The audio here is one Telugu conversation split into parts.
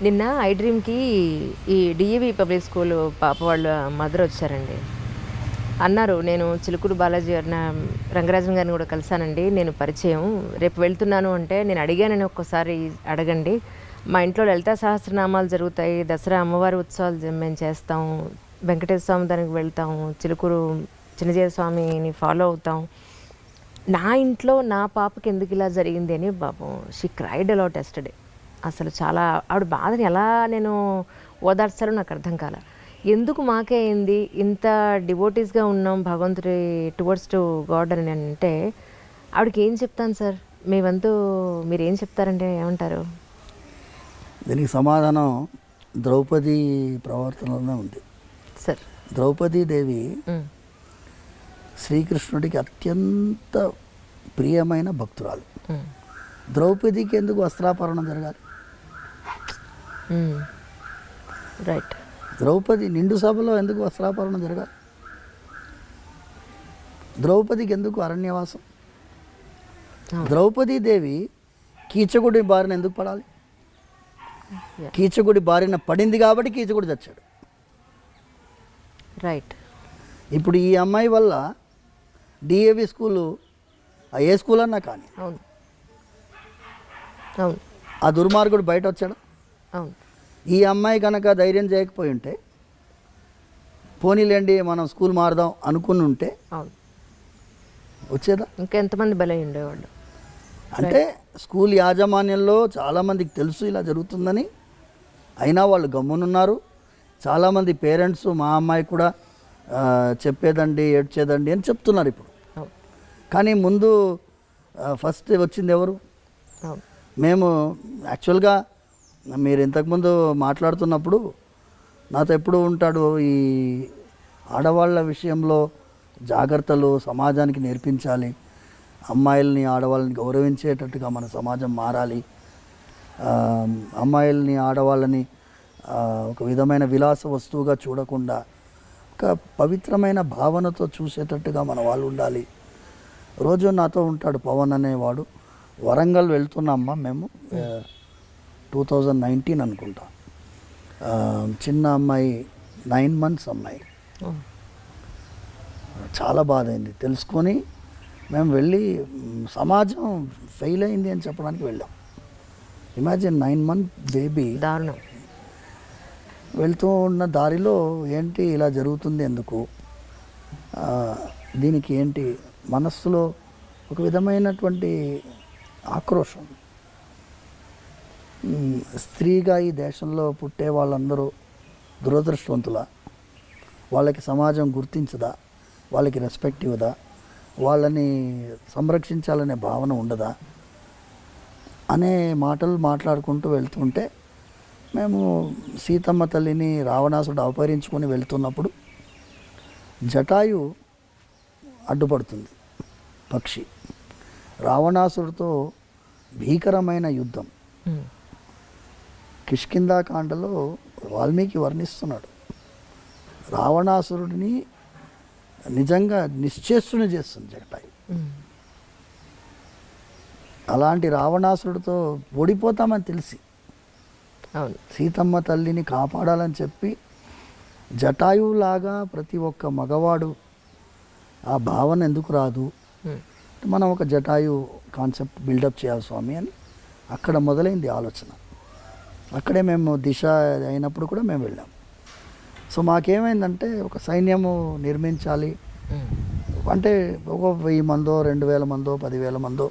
నిన్న ఐ డ్రీమ్‌కి ఈ డీఏవీ పబ్లిక్ స్కూల్ పాప వాళ్ళ మదర్ వచ్చారండి. అన్నారు, "నేను చిలుకూరు బాలాజీ గారిన రంగరాజన్ గారిని కూడా కలిసానండి. నేను పరిచయం. రేపు వెళ్తున్నాను అంటే నేను అడిగానని ఒక్కసారి అడగండి. మా ఇంట్లో లలితా సహస్రనామాలు జరుగుతాయి. దసరా అమ్మవారి ఉత్సవాలు మేము చేస్తాం. వెంకటేశ్వర స్వామి దానికి వెళ్తాం. చిలుకూరు చిన్నజీవ స్వామిని ఫాలో అవుతాం. నా ఇంట్లో నా పాపకి ఎందుకు ఇలా జరిగింది" అని పాపం షీ క్రైడ్ అలాట్ యెస్టర్‌డే. అసలు చాలా ఆవిడ బాధని ఎలా నేను ఓదార్చాలో నాకు అర్థం కాల. ఎందుకు మాకే అయింది, ఇంత డివోటీస్గా ఉన్నాం భగవంతుడి టువర్డ్స్ టు గాడ్ అని అంటే ఆవిడకి ఏం చెప్తాను సార్? మీ వంతు మీరు ఏం చెప్తారంటే ఏమంటారు? దీనికి సమాధానం ద్రౌపది ప్రవర్తనలోనే ఉంది. సార్, ద్రౌపదీదేవి శ్రీకృష్ణుడికి అత్యంత ప్రియమైన భక్తురాలు. ద్రౌపదికి ఎందుకు వస్త్రాపహరణం జరగాలి? రైట్. ద్రౌపది నిండు సభలో ఎందుకు వస్త్రాపహరణం జరగాలి? ద్రౌపదికి ఎందుకు అరణ్యవాసం? ద్రౌపదీదేవి కీచకుడి బారిన ఎందుకు పడాలి? కీచకుడి బారిన పడింది కాబట్టి కీచకుడు చచ్చాడు. రైట్. ఇప్పుడు ఈ అమ్మాయి వల్ల డిఏవి స్కూలు ఏ స్కూల్ అన్నా కానీ అవును, అవును, ఆ దుర్మార్గుడు బయట వచ్చాడు. అవును. ఈ అమ్మాయి కనుక ధైర్యం చేయకపోయి ఉంటే, పోనీలేండి మనం స్కూల్ మారుదాం అనుకుని ఉంటే అవును, వచ్చేదా? ఇంకా ఎంతమంది బలై ఉండేవాళ్ళు. అంటే స్కూల్ యాజమాన్యంలో చాలామందికి తెలుసు ఇలా జరుగుతుందని, అయినా వాళ్ళు గమ్మునున్నారు. చాలామంది పేరెంట్స్ మా అమ్మాయి కూడా చెప్పేదండి ఏడ్చేదండి అని చెప్తున్నారు ఇప్పుడు. కానీ ముందు ఫస్ట్ వచ్చింది ఎవరు? మేము యాక్చువల్గా మీరు ఇంతకుముందు మాట్లాడుతున్నప్పుడు నాతో ఎప్పుడు ఉంటాడు, ఈ ఆడవాళ్ళ విషయంలో జాగ్రత్తలు సమాజానికి నేర్పించాలి, అమ్మాయిల్ని ఆడవాళ్ళని గౌరవించేటట్టుగా మన సమాజం మారాలి, అమ్మాయిల్ని ఆడవాళ్ళని ఒక విధమైన విలాస వస్తువుగా చూడకుండా ఒక పవిత్రమైన భావనతో చూసేటట్టుగా మన వాళ్ళు ఉండాలి. రోజు నాతో ఉంటాడు పవన్ అనేవాడు. వరంగల్ వెళ్తున్నామ్మా మేము 2019 అనుకుంటా. చిన్న అమ్మాయి 9 months అమ్మాయి. చాలా బాధ అయింది తెలుసుకొని మేము వెళ్ళి సమాజం ఫెయిల్ అయింది అని చెప్పడానికి వెళ్ళాం. Imagine 9 month baby. దారుణం. వెళ్తూ ఉన్న దారిలో ఏంటి ఇలా జరుగుతుంది ఎందుకు, దీనికి ఏంటి మనస్సులో ఒక విధమైనటువంటి ఆక్రోషం. స్త్రీగా ఈ దేశంలో పుట్టే వాళ్ళందరూ దురదృష్టవంతులా? వాళ్ళకి సమాజం గుర్తించదా? వాళ్ళకి రెస్పెక్ట్ ఇవ్వదా? వాళ్ళని సంరక్షించాలనే భావన ఉండదా అనే మాటలు మాట్లాడుకుంటూ వెళ్తుంటే, మేము సీతమ్మ తల్లిని రావణాసుడు అపహరించుకొని వెళ్తున్నప్పుడు జటాయు అడ్డుపడుతుంది, పక్షి. రావణాసుడితో భీకరమైన యుద్ధం కిష్కింధాకాండలో వాల్మీకి వర్ణిస్తున్నాడు. రావణాసురుడిని నిజంగా నిశ్చేష్టుని చేస్తుంది జటాయు. అలాంటి రావణాసురుడితో ఓడిపోతామని తెలిసి సీతమ్మ తల్లిని కాపాడాలని చెప్పి జటాయువులాగా ప్రతి ఒక్క మగవాడు ఆ భావన ఎందుకు రాదు, మనం ఒక జటాయు కాన్సెప్ట్ బిల్డప్ చేయాలి స్వామి అని అక్కడ మొదలైంది ఆలోచన. అక్కడే మేము దిశ అయినప్పుడు కూడా మేము వెళ్ళాం. సో మాకేమైందంటే ఒక సైన్యము నిర్మించాలి అంటే ఒక 1000 మందో 2000 మందో 10,000 మందో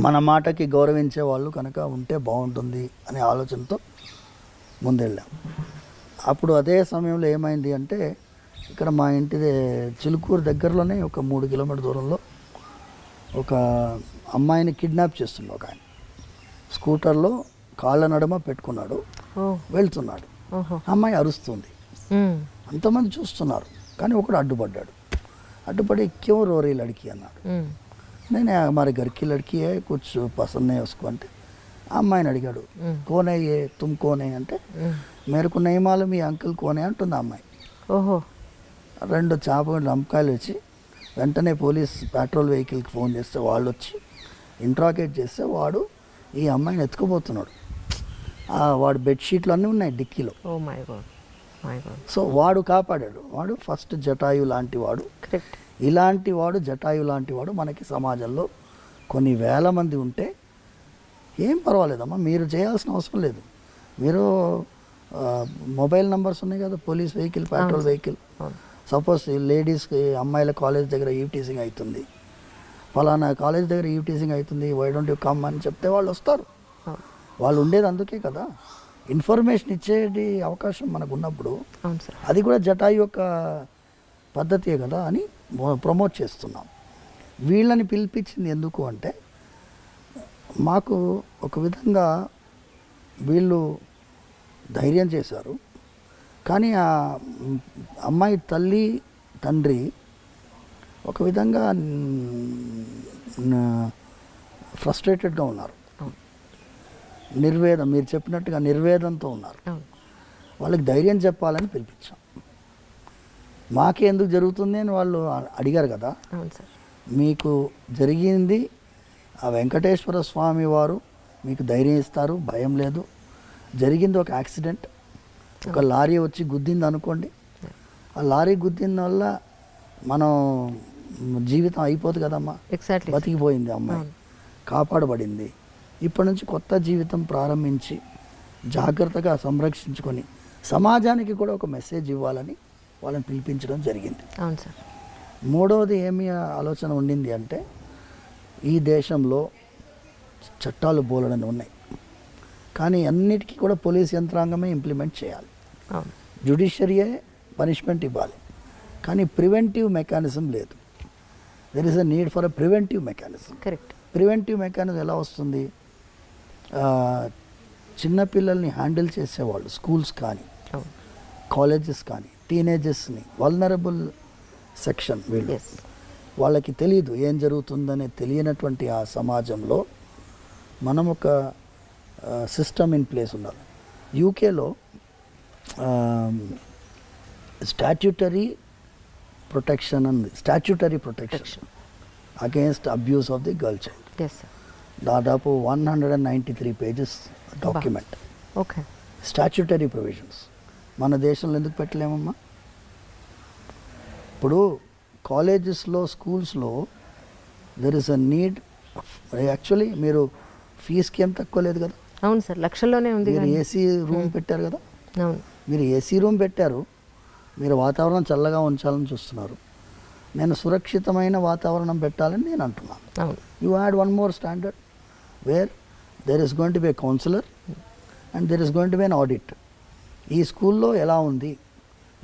మన మాటకి గౌరవించే వాళ్ళు కనుక ఉంటే బాగుంటుంది అనే ఆలోచనతో ముందెళ్ళాం. అప్పుడు అదే సమయంలో ఏమైంది అంటే, ఇక్కడ మా ఇంటి చిలుకూరు దగ్గరలోనే ఒక 3 కిలోమీటర్ దూరంలో ఒక అమ్మాయిని కిడ్నాప్ చేస్తుండే ఒక ఆయన. స్కూటర్లో కాళ్ళ నడుమ పెట్టుకున్నాడు, వెళ్తున్నాడు. అమ్మాయి అరుస్తుంది, అంతమంది చూస్తున్నారు. కానీ ఒకడు అడ్డుపడ్డాడు. అడ్డుపడి క్యూ రోరీ లడికి అన్నాడు. నేను మరి గరికి లడికి కుछ పసంద్ नहीं उसको అంటే ఆ అమ్మాయిని అడిగాడు, కోనే ఏ తుమ్ కోనే అంటే, మేరకు నహీ మాలూమ్ ఈ అంకుల్ కోనే అంటుంది ఆ అమ్మాయి. ఓహో. 2 లంపకాయలు వచ్చి వెంటనే పోలీస్ పెట్రోల్ వెహికల్కి ఫోన్ చేస్తే వాళ్ళు వచ్చి ఇంట్రాగేట్ చేస్తే వాడు ఈ అమ్మాయిని ఎత్తుకుపోతున్నాడు. వాడు బెడ్షీట్లు అన్నీ ఉన్నాయి డిక్కీలో. Oh my god, my god. So వాడు కాపాడాడు. వాడు ఫస్ట్ జటాయు లాంటి వాడు. కరెక్ట్. ఇలాంటి వాడు జటాయు లాంటి వాడు మనకి సమాజంలో కొన్ని వేల మంది ఉంటే ఏం పర్వాలేదమ్మా, మీరు చేయాల్సిన అవసరం లేదు. మీరు మొబైల్ నెంబర్స్ ఉన్నాయి కదా, police vehicle, petrol vehicle. Suppose లేడీస్కి, అమ్మాయిల కాలేజ్ దగ్గర ఈవ్టీజింగ్ అవుతుంది, ఫలానా కాలేజ్ దగ్గర ఈవ్టీజింగ్ అవుతుంది, వై డోంట్ యూ కమ్ అని చెప్తే వాళ్ళు వస్తారు. వాళ్ళు ఉండేది అందుకే కదా, ఇన్ఫర్మేషన్ ఇచ్చేటి అవకాశం మనకు ఉన్నప్పుడు అది కూడా జటాయు యొక్క పద్ధతియే కదా అని ప్రమోట్ చేస్తున్నాం. వీళ్ళని పిలిపించింది ఎందుకు అంటే, మాకు ఒక విధంగా వీళ్ళు ధైర్యం చేశారు. కానీ ఆ అమ్మాయి తల్లి తండ్రి ఒక విధంగా ఫ్రస్ట్రేటెడ్గా ఉన్నారు, నిర్వేదం, మీరు చెప్పినట్టుగా నిర్వేదంతో ఉన్నారు. వాళ్ళకి ధైర్యం చెప్పాలని పిలిపించాం. మాకే ఎందుకు జరుగుతుంది అని వాళ్ళు అడిగారు కదా. మీకు జరిగింది ఆ వెంకటేశ్వర స్వామి వారు మీకు ధైర్యం ఇస్తారు, భయం లేదు. జరిగింది ఒక యాక్సిడెంట్, ఒక లారీ వచ్చి గుద్దింది అనుకోండి, ఆ లారీ గుద్దిన వల్ల మనం జీవితం అయిపోదు కదమ్మా. బతికిపోయింది అమ్మాయి, కాపాడబడింది. ఇప్పటి నుంచి కొత్త జీవితం ప్రారంభించి జాగ్రత్తగా సంరక్షించుకొని సమాజానికి కూడా ఒక మెసేజ్ ఇవ్వాలని వాళ్ళని పిలిపించడం జరిగింది. అవును సార్. మూడవది ఏమి ఆలోచన ఉండింది అంటే, ఈ దేశంలో చట్టాలు బోలెడన్ని ఉన్నాయి, కానీ అన్నిటికీ కూడా పోలీస్ యంత్రాంగమే ఇంప్లిమెంట్ చేయాలి, జ్యుడిషియరీయే పనిష్మెంట్ ఇవ్వాలి. కానీ ప్రివెంటివ్ మెకానిజం లేదు. There is a need for a preventive mechanism. Correct. Preventive mechanism ఎలా వస్తుంది? చిన్నపిల్లల్ని హ్యాండిల్ చేసేవాళ్ళు, స్కూల్స్ కానీ కాలేజెస్ కానీ, టీనేజర్స్ని, వల్నరబుల్ సెక్షన్ వీళ్ళు, వాళ్ళకి తెలియదు ఏం జరుగుతుందనే తెలియనటువంటి ఆ సమాజంలో మనం ఒక సిస్టమ్ ఇన్ ప్లేస్ ఉండాలి. యూకేలో స్టాట్యూటరీ ప్రొటెక్షన్ అంది, statutory protection against abuse of the girl child. దాదాపు 193 pages document. Okay. Statutory provisions మన దేశంలో ఎందుకు పెట్టలేమమ్మా? ఇప్పుడు కాలేజెస్లో, స్కూల్స్లో there is a need. Actually మీరు ఫీజుకి ఏం తక్కువ లేదు కదా. అవును సార్, లక్షల్లోనే ఉంది. మీరు ఏసీ రూమ్ పెట్టారు కదా. అవును, మీరు ఏసీ రూమ్ పెట్టారు, మీరు వాతావరణం చల్లగా ఉంచాలని చూస్తున్నారు. నేను సురక్షితమైన వాతావరణం పెట్టాలని నేను అంటున్నాను. అవును. You had one more standard where there is going to be a counsellor and there is going to be an audit. ఈ స్కూల్లో ఎలా ఉంది,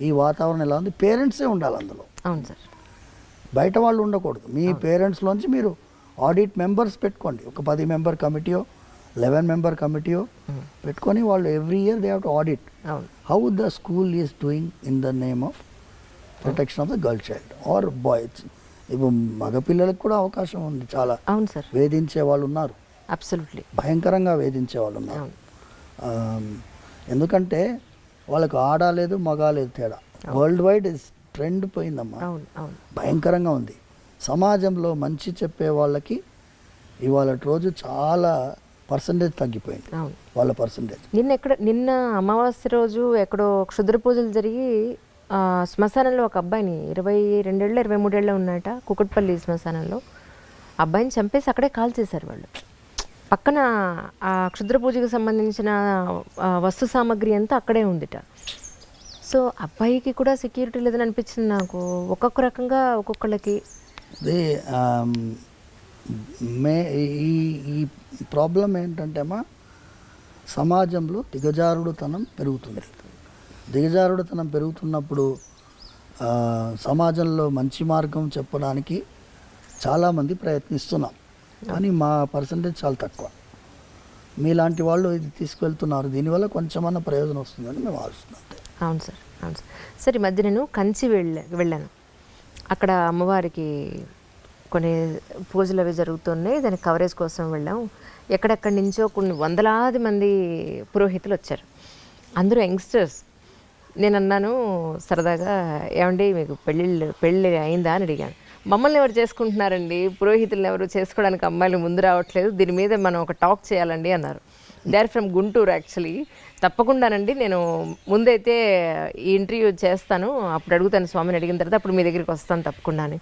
ఈ వాతావరణం ఎలా ఉంది, పేరెంట్సే ఉండాలి అందులో. అవును సార్. బయట వాళ్ళు ఉండకూడదు. మీ పేరెంట్స్లోంచి మీరు ఆడిట్ మెంబర్స్ పెట్టుకోండి, ఒక 10 మెంబర్ కమిటీయో 11 మెంబర్ కమిటీయో పెట్టుకొని వాళ్ళు every year they have to audit how the school is doing in the name of protection of the girl child or boys. ఇప్పుడు మగపిల్లలకు కూడా అవకాశం ఉంది చాలా. అవును సార్. వేధించే వాళ్ళు ఉన్నారు, అబ్సల్యూట్లీ భయంకరంగా వేధించే వాళ్ళు ఉన్నారు. ఎందుకంటే వాళ్ళకు ఆడలేదు మగాలేదు తేడా. వరల్డ్ వైడ్ ట్రెండ్ పోయిందమ్మా, భయంకరంగా ఉంది. సమాజంలో మంచి చెప్పే వాళ్ళకి ఇవాళ రోజు చాలా పర్సంటేజ్ తగ్గిపోయింది, వాళ్ళ పర్సంటేజ్. నిన్న అమావాస్య రోజు ఎక్కడో క్షుద్ర పూజలు జరిగి శ్మశానంలో ఒక అబ్బాయిని 22 ఏళ్ళు 23 ఏళ్ళు ఉన్నట, కుకట్పల్లి శ్మశానంలో అబ్బాయిని చంపేసి అక్కడే కాల్ చేశారు వాళ్ళు. పక్కన ఆ క్షుద్ర పూజకు సంబంధించిన వస్తు సామాగ్రి అంతా అక్కడే ఉందిట. సో అబ్బాయికి కూడా సెక్యూరిటీ లేదని అనిపించింది నాకు. ఒక్కొక్క రకంగా ఒక్కొక్కళ్ళకి ఈ ప్రాబ్లం ఏంటంటే అమ్మా, సమాజంలో దిగజారుడుతనం పెరుగుతుంది. దిగజారుడుతనం పెరుగుతున్నప్పుడు సమాజంలో మంచి మార్గం చెప్పడానికి చాలామంది ప్రయత్నిస్తున్నాం, కానీ మా పర్సంటేజ్ చాలా తక్కువ. మీలాంటి వాళ్ళు ఇది తీసుకువెళ్తున్నారు, దీనివల్ల కొంచెమన్నా ప్రయోజనం వస్తుందని మేము ఆలోచిస్తున్నాం. అవును సార్, అవును సార్. సరే, ఈ మధ్య నేను కంచి వెళ్ళాను. అక్కడ అమ్మవారికి కొన్ని పూజలు అవి జరుగుతున్నాయి, దానికి కవరేజ్ కోసం వెళ్ళాం. ఎక్కడెక్కడి నుంచో కొన్ని వందలాది మంది పురోహితులు వచ్చారు, అందరూ యంగ్స్టర్స్. నేను అన్నాను సరదాగా, ఏమండి మీకు పెళ్ళి అయిందా అని అడిగాను. మమ్మల్ని ఎవరు చేసుకుంటున్నారండి, పురోహితులను ఎవరు చేసుకోవడానికి అమ్మాయిలు ముందు రావట్లేదు, దీని మీద మనం ఒక టాక్ చేయాలండి అన్నారు. They are from Guntur actually. తప్పకుండానండి, నేను ముందైతే ఈ ఇంటర్వ్యూ చేస్తాను, అప్పుడు అడుగుతాను స్వామిని, అడిగిన తర్వాత అప్పుడు మీ దగ్గరికి వస్తాను తప్పకుండానే.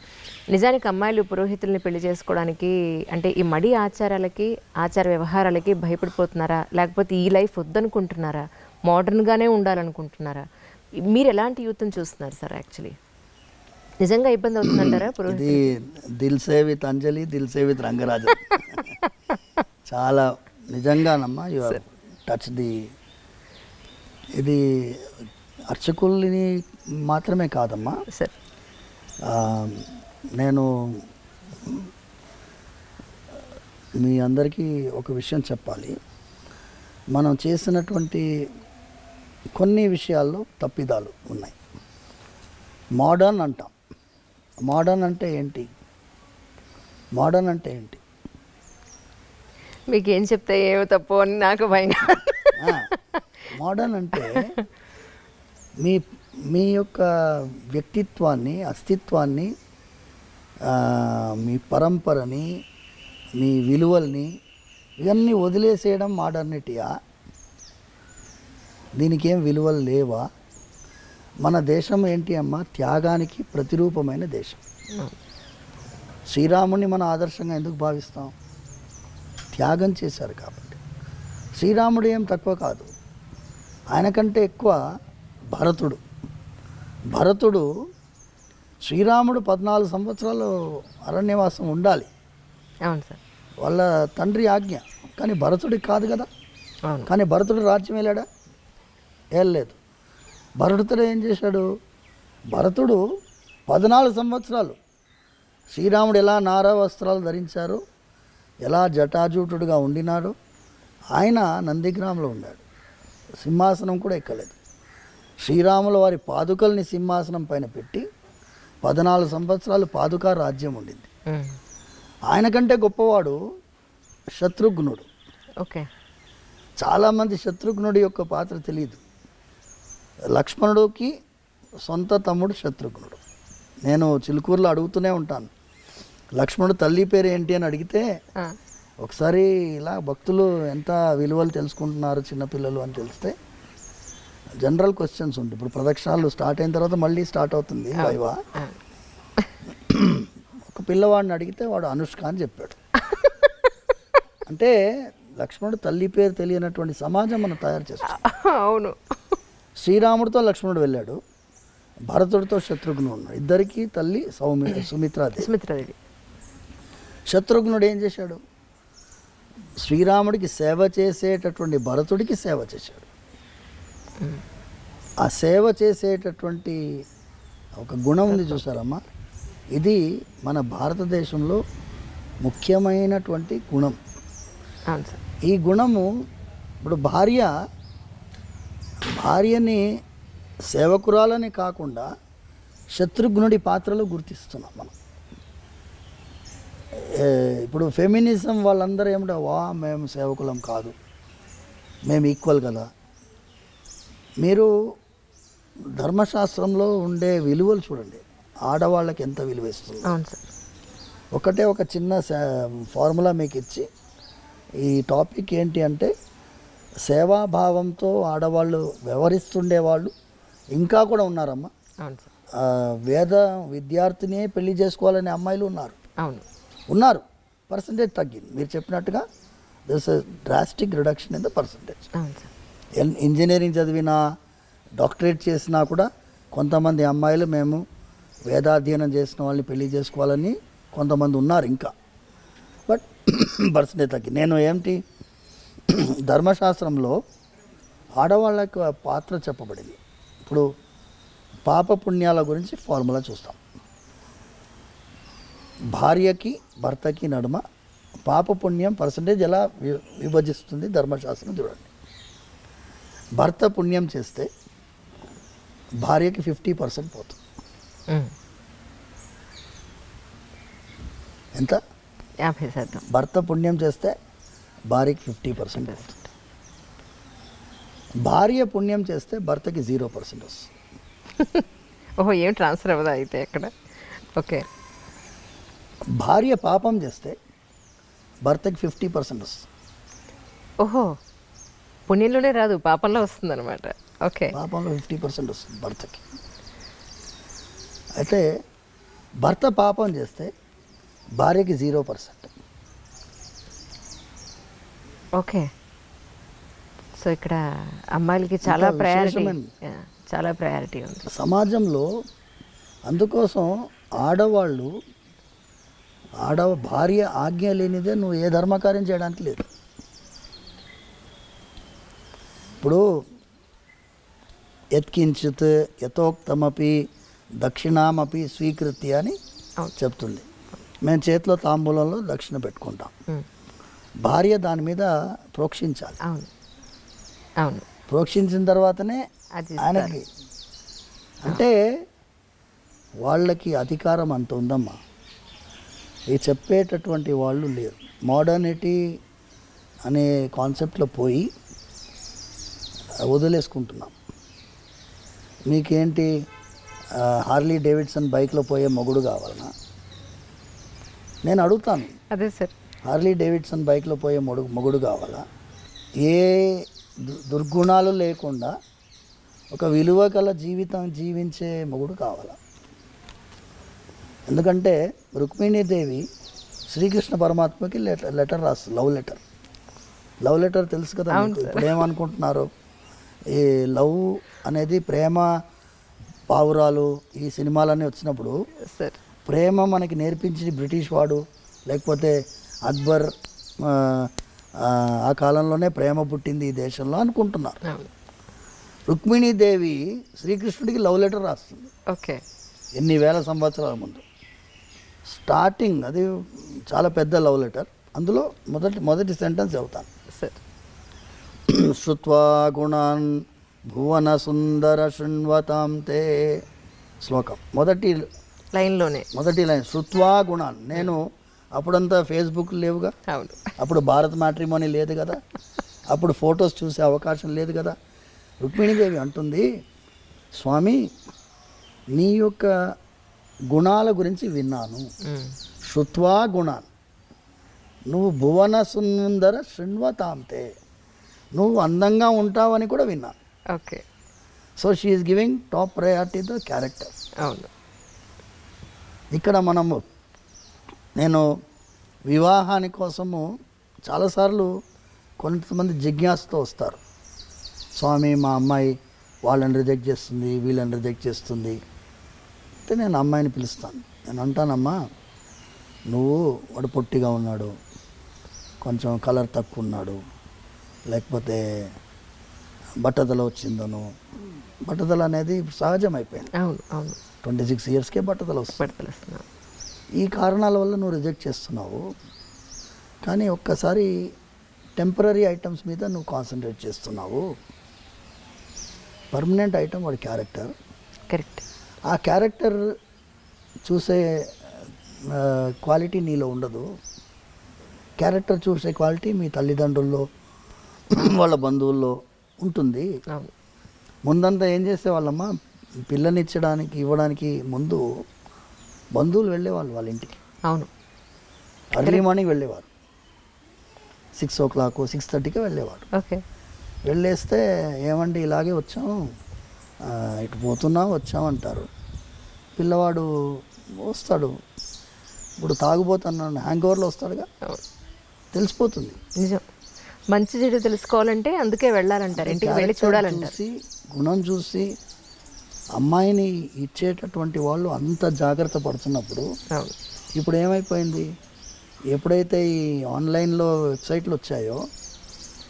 నిజానికి అమ్మాయిలు పురోహితుల్ని పెళ్లి చేసుకోవడానికి అంటే ఈ మడి ఆచారాలకి ఆచార వ్యవహారాలకి భయపడిపోతున్నారా, లేకపోతే ఈ లైఫ్ వద్దనుకుంటున్నారా, మోడర్న్గానే ఉండాలనుకుంటున్నారా? మీరు ఎలాంటి యూత్ని చూస్తున్నారు సార్? యాక్చువల్లీ నిజంగా ఇబ్బంది అవుతుందంటారా ఇది దిల్ సే విత్ అంజలి, దిల్ సే విత్ రంగరాజన్. చాలా నిజంగానమ్మా, యు టచ్ ది. ఇది అర్చకుల్ని మాత్రమే కాదమ్మా సార్. నేను మీ అందరికీ ఒక విషయం చెప్పాలి. మనం చేసినటువంటి కొన్ని విషయాల్లో తప్పిదాలు ఉన్నాయి. మోడర్న్ అంటాం. మోడర్న్ అంటే ఏంటి? మోడర్న్ అంటే ఏంటి? మీకు ఏం చెప్తే ఏమో తప్పు అని నాకు భయంగా. మోడర్న్ అంటే మీ మీ యొక్క వ్యక్తిత్వాన్ని, అస్తిత్వాన్ని, మీ పరంపరని, మీ విలువల్ని ఇవన్నీ వదిలేసేయడం మోడర్నిటీయా? దీనికి ఏం విలువలు లేవా? మన దేశం ఏంటి అమ్మా? త్యాగానికి ప్రతిరూపమైన దేశం. శ్రీరాముని మన ఆదర్శంగా ఎందుకు భావిస్తాం? త్యాగం చేశారు కాబట్టి. శ్రీరాముడు ఏం తక్కువ కాదు, ఆయన కంటే ఎక్కువ భరతుడు. భరతుడు శ్రీరాముడు 14 సంవత్సరాలు అరణ్యవాసం ఉండాలి. అవును సార్. వాళ్ళ తండ్రి ఆజ్ఞ. కానీ భరతుడికి కాదు కదా. అవును. కానీ భరతుడు రాజ్యం వెళ్ళాడా? వెళ్ళలేదు. భరతుడు ఏం చేశాడు? భరతుడు 14 సంవత్సరాలు శ్రీరాముడు ఎలా నారా వస్త్రాలు ధరించారు, ఎలా జటాజూటుడుగా ఉండినాడు, ఆయన నందిగ్రామంలో ఉన్నాడు. సింహాసనం కూడా ఎక్కలేదు. శ్రీరాముల వారి పాదుకల్ని సింహాసనం పైన పెట్టి 14 సంవత్సరాలు పాదుకా రాజ్యం ఉండింది. ఆయన కంటే గొప్పవాడు శత్రుఘ్నుడు. ఓకే. చాలామంది శత్రుఘ్నుడి యొక్క పాత్ర తెలియదు. లక్ష్మణుడికి సొంత తమ్ముడు శత్రుఘ్నుడు. నేను చిలుకూరులో అడుగుతూనే ఉంటాను, లక్ష్మణుడు తల్లి పేరు ఏంటి అని అడిగితే, ఒకసారి ఇలా భక్తులు ఎంత విలువలు తెలుసుకుంటున్నారు చిన్నపిల్లలు అని తెలిస్తే జనరల్ క్వశ్చన్స్ ఉంటాయి. ఇప్పుడు ప్రదక్షిణాలు స్టార్ట్ అయిన తర్వాత మళ్ళీ స్టార్ట్ అవుతుంది వైవా. ఒక పిల్లవాడిని అడిగితే వాడు అనుష్క అని చెప్పాడు. అంటే లక్ష్మణుడు తల్లి పేరు తెలియనటువంటి సమాజం మనం తయారు చేస్తాం. అవును. శ్రీరాముడితో లక్ష్మణుడు వెళ్ళాడు, భరతుడితో శత్రుఘ్నుడు ఉన్నాడు. ఇద్దరికి తల్లి సుమిత్రాదేవి. శత్రుఘ్నుడు ఏం చేశాడు? శ్రీరాముడికి సేవ చేసేటటువంటి భరతుడికి సేవ చేశాడు. ఆ సేవ చేసేటటువంటి ఒక గుణం ఉంది చూసారమ్మా, ఇది మన భారతదేశంలో ముఖ్యమైనటువంటి గుణం. ఈ గుణము ఇప్పుడు భార్యని సేవకురాలని కాకుండా శత్రుఘ్నుడి పాత్రలో గుర్తిస్తున్నాం మనం. ఇప్పుడు ఫెమినిజం వాళ్ళందరూ ఏమిటో, మేము సేవకులం కాదు, మేము ఈక్వల్ కదా. మీరు ధర్మశాస్త్రంలో ఉండే విలువలు చూడండి, ఆడవాళ్ళకి ఎంత విలువ ఇస్తుంది. ఒకటే ఒక చిన్న ఫార్ములా మీకు ఇచ్చి, ఈ టాపిక్ ఏంటి అంటే, సేవాభావంతో ఆడవాళ్ళు వ్యవహరిస్తుండేవాళ్ళు ఇంకా కూడా ఉన్నారమ్మా. వేద విద్యార్థిని పెళ్లి చేసుకోవాలనే అమ్మాయిలు ఉన్నారు. పర్సంటేజ్ తగ్గింది. మీరు చెప్పినట్టుగా this drastic reduction in the percentage. Engineering చదివినా, డాక్టరేట్ చేసినా కూడా కొంతమంది అమ్మాయిలు మేము వేదాధ్యయనం చేసిన వాళ్ళని పెళ్లి చేసుకోవాలని కొంతమంది ఉన్నారు ఇంకా. బట్ పర్సంటేజ్ తగ్గింది. నేను ఏంటి, ధర్మశాస్త్రంలో ఆడవాళ్ళకు పాత్ర చెప్పబడింది. ఇప్పుడు పాప పుణ్యాల గురించి ఫార్ములా చూస్తాం. భార్యకి భర్తకి నడుమ పాప పుణ్యం పర్సంటేజ్ ఎలా విభజిస్తుంది ధర్మశాస్త్రం చూడండి. భర్త పుణ్యం చేస్తే భార్యకి 50% పోతుంది. ఎంత? 50%. భర్త పుణ్యం చేస్తే భార్యకి 50% వస్తుంది. భార్య పుణ్యం చేస్తే భర్తకి 0% వస్తుంది. ఓహో, ఏం ట్రాన్స్ఫర్ అవ్వదా అయితే ఎక్కడ? ఓకే. భార్య పాపం చేస్తే భర్తకి 50% వస్తుంది. ఓహో, పుణ్యంలోనే రాదు, పాపంలో వస్తుంది అనమాట. ఓకే. పాపంలో 50% వస్తుంది భర్తకి. అయితే భర్త పాపం చేస్తే భార్యకి 0%. ఓకే. సో ఇక్కడ అమ్మాయిలకి చాలా ఇంకా ప్రయారిటీ, విశేషమైన- చాలా ప్రయారిటీ ఉంది. సమాజంలో అందుకోసం ఆడవాళ్ళు భార్య ఆజ్ఞ లేనిదే నువ్వు ఏ ధర్మకార్యం చేయడానికి లేదు. ఇప్పుడు యత్కించిత్ యథోక్తమపి దక్షిణామపి స్వీకృతి అని అవును. చెప్తుంది. మేము చేతిలో తాంబూలంలో దక్షిణ పెట్టుకుంటాం. ఉమ్. భార్య దాని మీద ప్రోక్షించాలి. అవును, అవును. ప్రోక్షించిన తర్వాతనే అది ఆయనకి, అంటే వాళ్ళకి అధికారం అంత ఉందమ్మా. ఇది చెప్పేటటువంటి వాళ్ళు లేరు. మోడర్నిటీ అనే కాన్సెప్ట్లో పోయి వదిలేసుకుంటున్నాం. మీకేంటి హార్లీ డేవిడ్సన్ బైక్లో పోయే మొగుడు కావాలన్నా? నేను అడుగుతాను, అదే సార్. హార్లీ డేవిడ్సన్ బైక్లో పోయే మొగుడు కావాలా? ఏ దుర్గుణాలు లేకుండా ఒక విలువ గల జీవితం జీవించే మొగుడు కావాలా? ఎందుకంటే రుక్మిణీదేవి శ్రీకృష్ణ పరమాత్మకి లెటర్ రాస్తుంది, లవ్ లెటర్ తెలుసు కదా మీకు. ఇప్పుడు ఏమనుకుంటున్నారు, ఈ లవ్ అనేది ప్రేమ పావురాలు ఈ సినిమాలన్నీ వచ్చినప్పుడు సార్ ప్రేమ మనకి నేర్పించి బ్రిటిష్ వాడు, లేకపోతే అక్బర్, ఆ కాలంలోనే ప్రేమ పుట్టింది ఈ దేశంలో అనుకుంటున్నారు. అవును. రుక్మిణీదేవి శ్రీకృష్ణుడికి లవ్ లెటర్ రాస్తుంది. ఓకే. ఎన్ని వేల సంవత్సరాల ముందు. స్టార్టింగ్ అది చాలా పెద్ద లవ్ లెటర్. అందులో మొదటి సెంటెన్స్ చెబుతాను. సార్. శ్రుత్వా గుణాన్ భువన సుందర శృణ్వతాం తే. శ్లోకం మొదటి లైన్ శ్రుత్వా గుణాన్. నేను అప్పుడంతా ఫేస్బుక్ లేవుగా, అవును. అప్పుడు భారత్ మ్యాట్రిమోనీ లేదు కదా, అప్పుడు ఫొటోస్ చూసే అవకాశం లేదు కదా. రుక్మిణీదేవి అంటుంది, స్వామి నీ యొక్క గుణాల గురించి విన్నాను. శ్రుత్వా గుణాన్, నువ్వు భువన సుందర శృణ్వతాంతే, నువ్వు అందంగా ఉంటావని కూడా విన్నాను. Okay. So she is giving top priority the character. అవును. ఇక్కడ నేను వివాహాని కోసము చాలాసార్లు కొంతమంది జిజ్ఞాసతో వస్తారు. స్వామి మా అమ్మాయి వాళ్ళని రిజెక్ట్ చేస్తుంది, వీళ్ళని రిజెక్ట్ చేస్తుంది అంటే నేను అమ్మాయిని పిలుస్తాను. నేను అంటానమ్మా, వాడు పొట్టిగా ఉన్నాడు, కొంచెం కలర్ తక్కువ ఉన్నాడు, లేకపోతే బట్టతల వచ్చిందను. బట్టతల అనేది సహజం అయిపోయింది. అవును, అవును. 26 ఇయర్స్కే బట్టతల వస్తుంది. ఈ కారణాల వల్ల నువ్వు రిజెక్ట్ చేస్తున్నావు. కానీ ఒక్కసారి టెంపరీ ఐటమ్స్ మీద నువ్వు కాన్సన్ట్రేట్ చేస్తున్నావు. పర్మనెంట్ ఐటమ్ వాడి క్యారెక్టర్. కరెక్ట్. ఆ క్యారెక్టర్ చూసే క్వాలిటీ నీలో ఉండదు. క్యారెక్టర్ చూసే క్వాలిటీ మీ తల్లిదండ్రుల్లో, వాళ్ళ బంధువుల్లో ఉంటుంది. అవును. ముందంతా ఏం చేసేవాళ్ళమ్మా, ఇవ్వడానికి ముందు బంధువులు వెళ్ళేవాళ్ళు వాళ్ళ ఇంటికి. అవును. అర్లీ మార్నింగ్ వెళ్ళేవారు, 6 o'clock 6:30కి వెళ్ళేవారు. ఓకే. వెళ్ళేస్తే ఏమండి ఇలాగే వచ్చాం, ఇటు వచ్చాం అంటారు. పిల్లవాడు వస్తాడు, ఇప్పుడు తాగుబోతున్నాను హ్యాంగ్ ఓవర్లో వస్తాడుగా, తెలిసిపోతుంది. నిజం. మంచి చెడు తెలుసుకోవాలంటే అందుకే వెళ్ళాలంటారు, ఇంటికి వెళ్ళి చూడాలంటారు. గుణం చూసి అమ్మాయిని ఇచ్చేటటువంటి వాళ్ళు అంత జాగ్రత్త పడుతున్నప్పుడు ఇప్పుడు ఏమైపోయింది, ఎప్పుడైతే ఈ ఆన్లైన్లో వెబ్సైట్లు వచ్చాయో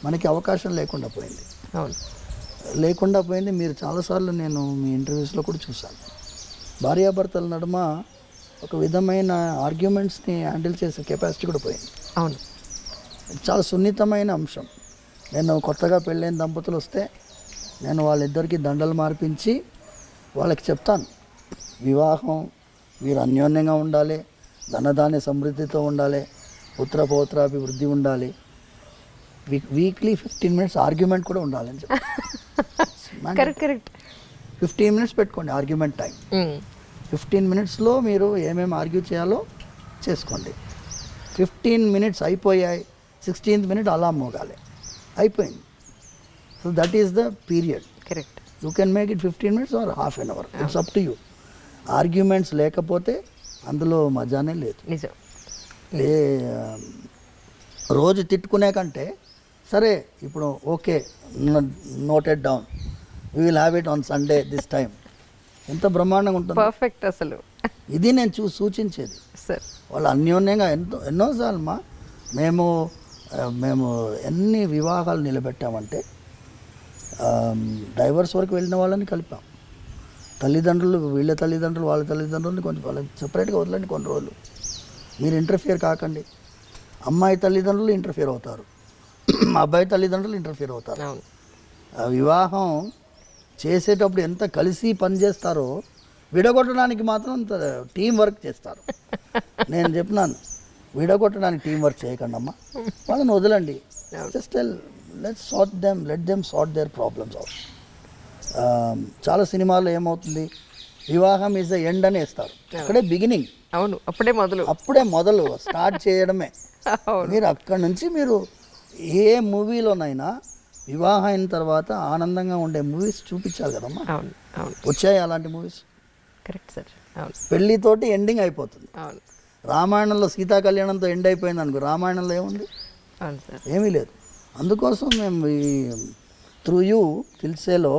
మనకి అవకాశం లేకుండా పోయింది. మీరు చాలాసార్లు నేను మీ ఇంటర్వ్యూస్లో కూడా చూశాను, భార్యాభర్తల నడుమ ఒక విధమైన ఆర్గ్యుమెంట్స్ని హ్యాండిల్ చేసే కెపాసిటీ కూడా పోయింది. అవును. చాలా సున్నితమైన అంశం. నేను కొత్తగా పెళ్ళైన దంపతులు వస్తే నేను వాళ్ళిద్దరికీ దండలు మార్పించి వాళ్ళకి చెప్తాను, వివాహం మీరు అన్యోన్యంగా ఉండాలి, ధనధాన్య సమృద్ధితో ఉండాలి, పుత్ర పౌత్రాభివృద్ధి ఉండాలి, వీక్లీ 15 minutes ఆర్గ్యుమెంట్ కూడా ఉండాలని చెప్పి. కరెక్ట్. 15 minutes పెట్టుకోండి ఆర్గ్యుమెంట్ టైం. 15 minutesలో మీరు ఏమేమి ఆర్గ్యూ చేయాలో చేసుకోండి. 15 minutes అయిపోయాయి, 16th minute అలా మోగాలి, అయిపోయింది. So that is the period. Correct. You can make it 15 minutes or half an hour, it's up to you. Arguments లేకపోతే అందులో మజానే లేదు. నిజం. ఏ రోజు తిట్టుకునే కంటే సరే ఇప్పుడు okay noted down, we will have it on Sunday this time, ఎంత బ్రహ్మాండంగా ఉంటుంది. పర్ఫెక్ట్. అసలు ఇది నేను సూచించేది. సార్ వాళ్ళు అన్యోన్యంగా ఎన్నోసార్లు మేము ఎన్ని వివాహాలు నిలబెట్టామంటే డైవర్స్ వరకు వెళ్ళిన వాళ్ళని కలిపాం. తల్లిదండ్రులు, వీళ్ళ తల్లిదండ్రులు వాళ్ళ తల్లిదండ్రులని కొంచెం వాళ్ళని సపరేట్గా వదలండి కొన్ని రోజులు, మీరు ఇంటర్ఫియర్ కాకండి. అమ్మాయి తల్లిదండ్రులు ఇంటర్ఫియర్ అవుతారు, అబ్బాయి తల్లిదండ్రులు ఇంటర్ఫియర్ అవుతారు. ఆ వివాహం చేసేటప్పుడు ఎంత కలిసి పనిచేస్తారో విడగొట్టడానికి మాత్రం అంత టీం వర్క్ చేస్తారు. నేను చెప్పినాను, విడగొట్టడానికి టీం వర్క్ చేయకండి అమ్మా, వాళ్ళని వదలండి. Just let them sort their problems out. చాలా సినిమాల్లో ఏమవుతుంది, వివాహం ఈజ్ ద ఎండ్ అని వేస్తారు, అక్కడే బిగినింగ్. అవును, అప్పుడే మొదలు స్టార్ట్ చేయడమే. మీరు అక్కడి నుంచి మీరు ఏ మూవీలోనైనా వివాహం అయిన తర్వాత ఆనందంగా ఉండే మూవీస్ చూపించాలి కదమ్మా. వచ్చాయి అలాంటి మూవీస్. Correct sir. పెళ్ళితోటి ఎండింగ్ అయిపోతుంది. అవును. రామాయణంలో సీతా కళ్యాణంతో ఎండ్ అయిపోయింది అనుకో, రామాయణంలో ఏముంది, ఏమీ లేదు. అందుకోసం మేము ఈ త్రూ యూ తెలిసేలో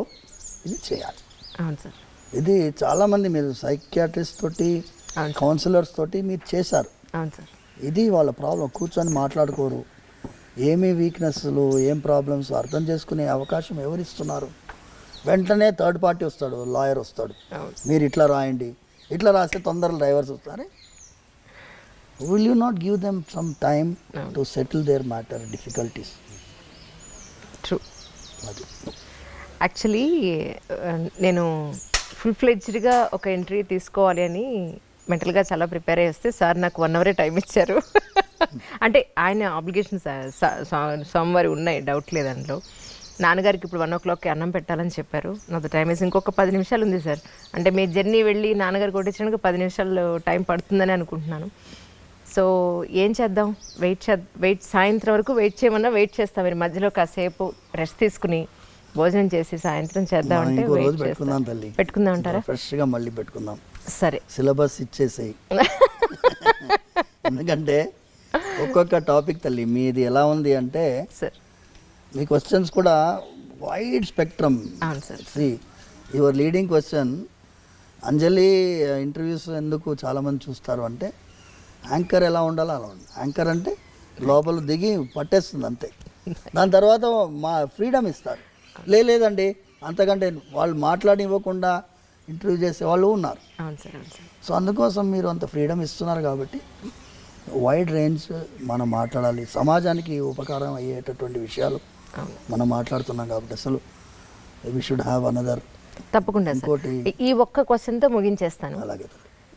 ఇది చేయాలి. అవును సార్. ఇది చాలామంది మీరు సైకియాట్రిస్ట్ తోటి, కౌన్సిలర్స్ తోటి మీరు చేశారు. అవును సార్. ఇది వాళ్ళ ప్రాబ్లం, కూర్చొని మాట్లాడుకోరు, ఏమీ వీక్నెస్లు ఏం ప్రాబ్లమ్స్ అర్థం చేసుకునే అవకాశం ఎవరిస్తున్నారు? వెంటనే థర్డ్ పార్టీ వస్తాడు, లాయర్ వస్తాడు, మీరు ఇట్లా రాయండి, ఇట్లా రాస్తే తొందరగా డైవర్స్ వస్తారు. Will you not give them some time to settle their matter difficulties? True. Actually నేను ఫుల్ ఫ్లెడ్జ్డ్గా ఒక ఎంట్రీ తీసుకోవాలి అని మెంటల్గా చాలా ప్రిపేర్ అయ్యి వస్తే సార్ నాకు 1 hour టైం ఇచ్చారు. అంటే ఆయన ఆబ్లిగేషన్స్ సోమవారం ఉన్నాయి, డౌట్ లేదు అందులో. నాన్నగారికి ఇప్పుడు 1 o'clockకి అన్నం పెట్టాలని చెప్పారు. నాతో టైం వేసి ఇంకొక 10 నిమిషాలు ఉంది సార్. అంటే మీ జర్నీ వెళ్ళి నాన్నగారు కొట్టించడానికి 10 నిమిషాలు టైం పడుతుందని అనుకుంటున్నాను. సో ఏం చేద్దాం, వెయిట్ సాయంత్రం వరకు వెయిట్ చేయమన్నా వెయిట్ చేస్తాం. మీరు మధ్యలో కాసేపు రెస్ట్ తీసుకుని భోజనం చేసి సాయంత్రం చేద్దామంటే పెట్టుకుందాం అంటారా? ఫ్రెష్గా మళ్ళీ పెట్టుకుందాం. సరే, సిలబస్ ఇచ్చేసేయి. ఎందుకంటే ఒక్కొక్క టాపిక్ తల్లి మీది ఎలా ఉంది అంటే సార్, మీ క్వశ్చన్స్ కూడా wide spectrum. Your leading question, Anjali interviews ఎందుకు చాలామంది చూస్తారు అంటే యాంకర్ ఎలా ఉండాలో అలా ఉంది. యాంకర్ అంటే లోపల దిగి పట్టేస్తుంది అంతే, దాని తర్వాత మా ఫ్రీడమ్ ఇస్తారు. లేదండి అంతకంటే వాళ్ళు మాట్లాడివ్వకుండా ఇంటర్వ్యూ చేసే వాళ్ళు ఉన్నారు. సో అందుకోసం మీరు అంత ఫ్రీడమ్ ఇస్తున్నారు కాబట్టి వైడ్ రేంజ్ మనం మాట్లాడాలి. సమాజానికి ఉపకారం అయ్యేటటువంటి విషయాలు మనం మాట్లాడుతున్నాం కాబట్టి అసలు వి షుడ్ హ్యావ్ అనదర్. తప్పకుండా ఇంకోటి ఈ ఒక్క క్వశ్చన్తో ముగించేస్తాను. అలాగే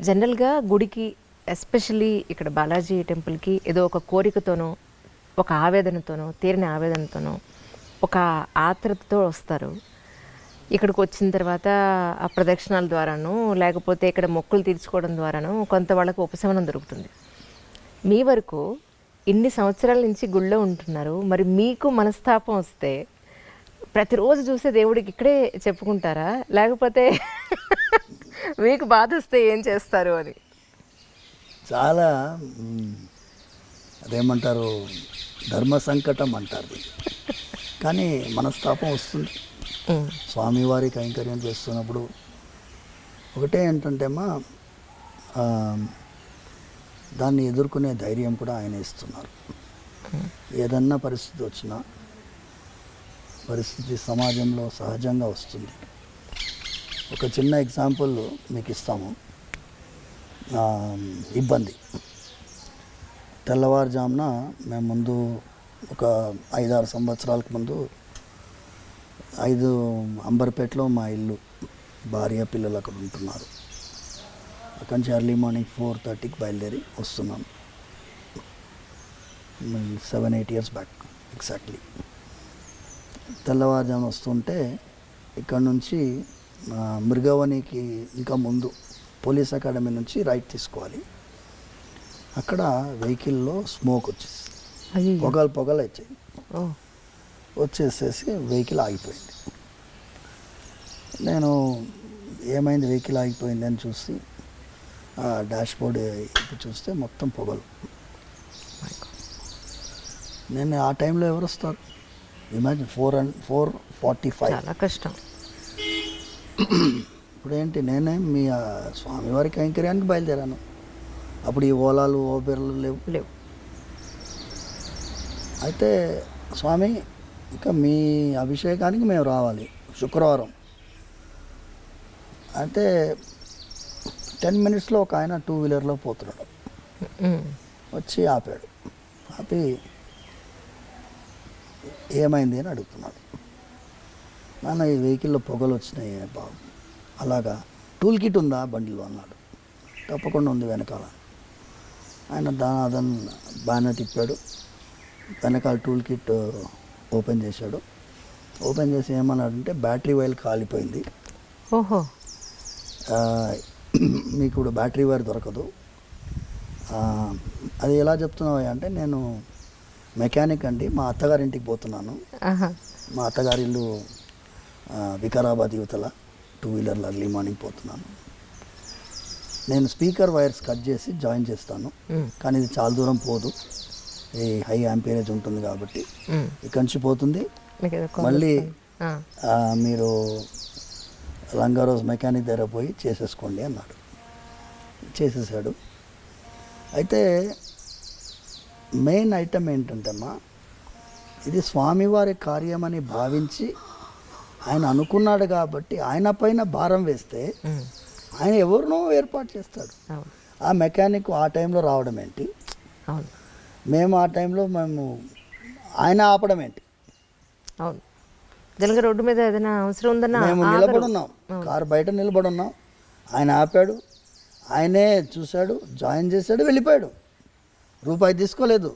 జనరల్గా గుడికి, ఎస్పెషల్లీ ఇక్కడ బాలాజీ టెంపుల్కి ఏదో ఒక కోరికతోనో, ఒక ఆవేదనతోనో, తీరిన ఆవేదనతోనో, ఒక ఆత్రతతో వస్తారు. ఇక్కడికి వచ్చిన తర్వాత ఆ ప్రదక్షిణాల ద్వారానో లేకపోతే ఇక్కడ మొక్కులు తీర్చుకోవడం ద్వారానో కొంత వాళ్ళకు ఉపశమనం దొరుకుతుంది. మీ వరకు ఇన్ని సంవత్సరాల నుంచి గుళ్ళో ఉంటున్నారు, మరి మీకు మనస్తాపం వస్తే ప్రతిరోజు చూసే దేవుడికి ఇక్కడే చెప్పుకుంటారా, లేకపోతే మీకు బాధ వస్తే ఏం చేస్తారు అని? చాలా అదేమంటారు, ధర్మ సంకటం అంటారు, కానీ మనస్తాపం వస్తుంది. స్వామివారి కైంకర్యం చేస్తున్నప్పుడు ఒకటే ఏంటంటే అమ్మా, దాన్ని ఎదుర్కొనే ధైర్యం కూడా ఆయన ఇస్తున్నారు. ఏదన్నా పరిస్థితి వచ్చినా, పరిస్థితి సమాజంలో సహజంగా వస్తుంది. ఒక చిన్న ఎగ్జాంపుల్ మీకు ఇస్తాము. ఇబ్బంది, తెల్లవారుజామున మేము ముందు ఒక 5-6 సంవత్సరాలకు ముందు 5 అంబర్పేటలో మా ఇల్లు, భార్య పిల్లలు అక్కడ ఉంటున్నారు. అక్కడి నుంచి ఎర్లీ మార్నింగ్ 4:30కి బయలుదేరి వస్తున్నాను. 7-8 years బ్యాక్ ఎగ్జాక్ట్లీ. తెల్లవారుజామున వస్తుంటే ఇక్కడ నుంచి మృగవనికి ఇంకా ముందు పోలీస్ అకాడమీ నుంచి రైట్ తీసుకోవాలి. అక్కడ వెహికల్లో స్మోక్ వచ్చేసి పొగలు వచ్చాయి. వచ్చేసేసి వెహికల్ ఆగిపోయింది. నేను ఏమైంది వెహికల్ ఆగిపోయింది అని చూసి డాష్ బోర్డ్ ఇప్పి చూస్తే మొత్తం పొగలు. నేను ఆ టైంలో ఎవరు వస్తారు? ఇమాజిన్ 4:45. చాలా కష్టం. ఇప్పుడు ఏంటి, నేనే మీ స్వామివారి కైంకర్యానికి బయలుదేరాను. అప్పుడు ఈ ఓలాలు ఓబెర్లు లేవు. అయితే స్వామి ఇక మీ అభిషేకానికి మేము రావాలి శుక్రవారం. అయితే 10 minutesలో ఒక ఆయన 2-wheelerలో పోతున్నాడు. వచ్చి ఆపాడు. ఆపి ఏమైంది అని అడుగుతున్నాడు. నాన్న ఈ వెహికల్లో పొగలు వచ్చినాయి బాబు. అలాగా, టూల్ కిట్ ఉందా బండిలో అన్నాడు. తప్పకుండా ఉంది వెనకాల. ఆయన అదన్ బాగా తిప్పాడు. వెనకాల టూల్ కిట్ ఓపెన్ చేశాడు. ఓపెన్ చేసి ఏమన్నాడంటే బ్యాటరీ వైర్ కాలిపోయింది. ఓహో, మీకు ఇప్పుడు బ్యాటరీ వైర్ దొరకదు. అది ఎలా చెప్తున్నావు అంటే, నేను మెకానిక్ అండి, మా అత్తగారింటికి పోతున్నాను. మా అత్తగారి ఇల్లు వికారాబాద్ యువతల, 2-wheelerలో అర్లీ మార్నింగ్ పోతున్నాను. నేను స్పీకర్ వైర్స్ కట్ చేసి జాయిన్ చేస్తాను, కానీ ఇది చాలా దూరం పోదు, ఈ హై యాంపేరేజ్ ఉంటుంది కాబట్టి ఇక్కడి నుంచి పోతుంది. మళ్ళీ మీరు లంగారోజ్ మెకానిక్ దగ్గర పోయి చేసేసుకోండి అన్నాడు. చేసేసాడు. అయితే మెయిన్ ఐటమ్ ఏంటంటమ్మా, ఇది స్వామివారి కార్యమని భావించి ఆయన అనుకున్నాడు కాబట్టి ఆయన పైన భారం వేస్తే ఆయన ఎవరినో ఏర్పాటు చేస్తాడు. ఆ మెకానిక్ ఆ టైంలో రావడం ఏంటి, మేము ఆ టైంలో ఆయన ఆపడం ఏంటి? అవును, జనగా రోడ్డు మీద ఏదైనా అవసరం ఉందన్నా మేము నిలబడున్నాం, కారు బయట నిలబడున్నాం, ఆయన ఆపాడు, ఆయనే చూశాడు, జాయిన్ చేశాడు, వెళ్ళిపోయాడు. రూపాయి తీసుకోలేదు.